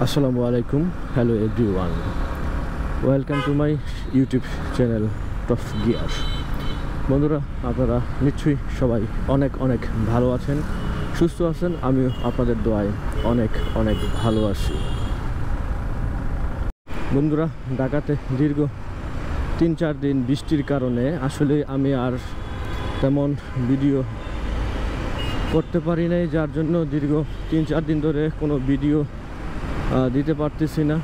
আসসালামু আলাইকুম, hello everyone, welcome to my YouTube channel top gear. বন্ধুরা, আপনারা নিশ্চয়ই সবাই অনেক অনেক ভালো আছেন, সুস্থ আছেন। আমিও আপনাদের দোয়ায় অনেক অনেক ভালো আছি। বন্ধুরা, ঢাকাতে দীর্ঘ 3-4 দিন বৃষ্টির কারণে আসলে আমি আর তেমন ভিডিও করতে পারি নাই, যার জন্য দীর্ঘ 3-4 দিন ধরে কোনো ভিডিও দিতে পারতেছি না।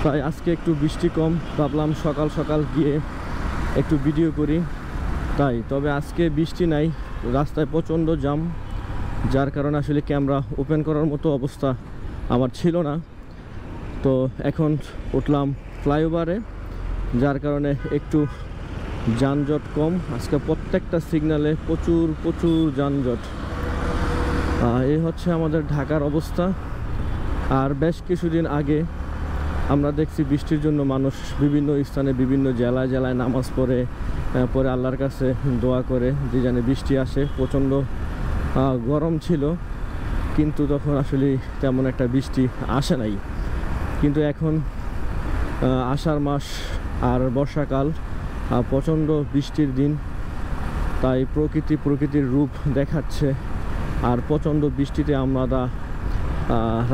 তাই আজকে একটু বৃষ্টি কম, ভাবলাম সকাল সকাল গিয়ে একটু ভিডিও করি। তবে আজকে বৃষ্টি নাই, রাস্তায় প্রচণ্ড জ্যাম, যার কারণে আসলে ক্যামেরা ওপেন করার মতো অবস্থা আমার ছিল না। তো এখন উঠলাম ফ্লাইওভারে, যার কারণে একটু যানজট কম। আজকে প্রত্যেকটা সিগন্যালে প্রচুর যানজট। এই হচ্ছে আমাদের ঢাকার অবস্থা। আর বেশ কিছুদিন আগে আমরা দেখছি বৃষ্টির জন্য মানুষ বিভিন্ন স্থানে বিভিন্ন জেলায় নামাজ পড়ে আল্লাহর কাছে দোয়া করে যে যেন বৃষ্টি আসে। প্রচণ্ড গরম ছিল, কিন্তু তখন আসলে তেমন একটা বৃষ্টি আসে নাই। কিন্তু এখন আষাঢ় মাস আর বর্ষাকাল, প্রচণ্ড বৃষ্টির দিন, তাই প্রকৃতির রূপ দেখাচ্ছে। আর প্রচণ্ড বৃষ্টিতে আমরা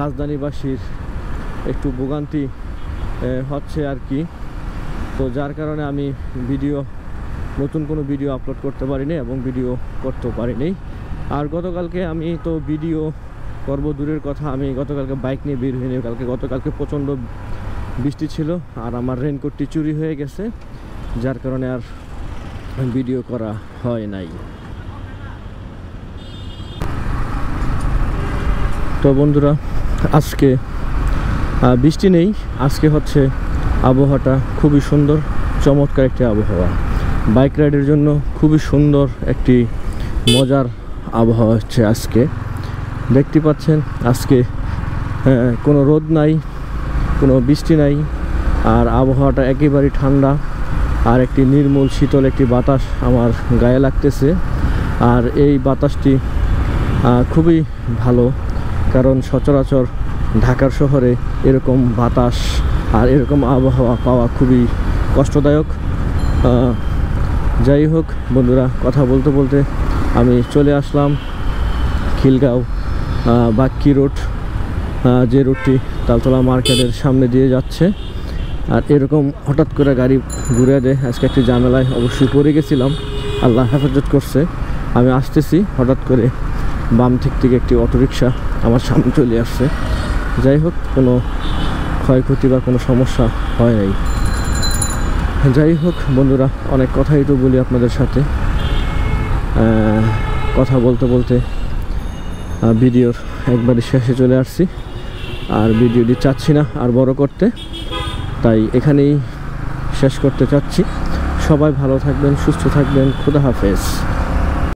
রাজধানীবাসীর একটু ভোগান্তি হচ্ছে আর কি। তো যার কারণে আমি নতুন কোনো ভিডিও আপলোড করতে পারিনি এবং ভিডিও করতেও পারিনি। আর গতকালকে আমি তো ভিডিও করব দূরের কথা, আমি গতকালকে বাইক নিয়ে বের হইনি। গতকালকে প্রচণ্ড বৃষ্টি ছিল, আর আমার রেনকোটটি চুরি হয়ে গেছে, যার কারণে আর ভিডিও করা হয় নাই। তো বন্ধুরা, আজকে বৃষ্টি নেই। আজকে হচ্ছে আবহাওয়াটা খুবই সুন্দর, চমৎকার একটি আবহাওয়া। বাইক রাইডের জন্য খুবই সুন্দর একটি মজার আবহাওয়া হচ্ছে আজকে। দেখতে পাচ্ছেন আজকে কোনো রোদ নাই, কোনো বৃষ্টি নাই, আর আবহাওয়াটা একেবারেই ঠান্ডা। আর একটি নির্মল শীতল একটি বাতাস আমার গায়ে লাগতেছে। আর এই বাতাসটি খুবই ভালো, কারণ সচরাচর ঢাকার শহরে এরকম বাতাস আর এরকম আবহাওয়া পাওয়া খুবই কষ্টদায়ক। যাই হোক বন্ধুরা, কথা বলতে বলতে আমি চলে আসলাম খিলগাঁও বাক্কি রোড, যে রোডটি তালতলা মার্কেটের সামনে দিয়ে যাচ্ছে। আর এরকম হঠাৎ করে গাড়ি ঘুরে দেয়। আজকে একটি ঝামেলায় অবশ্যই পড়ে গেছিলাম, আল্লাহ হেফাজত করছে। আমি আসতেছি, হঠাৎ করে বাম থেকে একটি অটোরিকশা আমার সামনে চলে আসছে। যাই হোক, কোনো ক্ষয়ক্ষতি বা কোনো সমস্যা হয় নাই। যাই হোক বন্ধুরা, অনেক কথাই তো বলি আপনাদের সাথে। কথা বলতে বলতে ভিডিওর একবারে শেষে চলে আসছি। আর ভিডিওটি চাচ্ছি না আর বড় করতে, তাই এখানেই শেষ করতে চাচ্ছি। সবাই ভালো থাকবেন, সুস্থ থাকবেন। খোদা হাফেজ।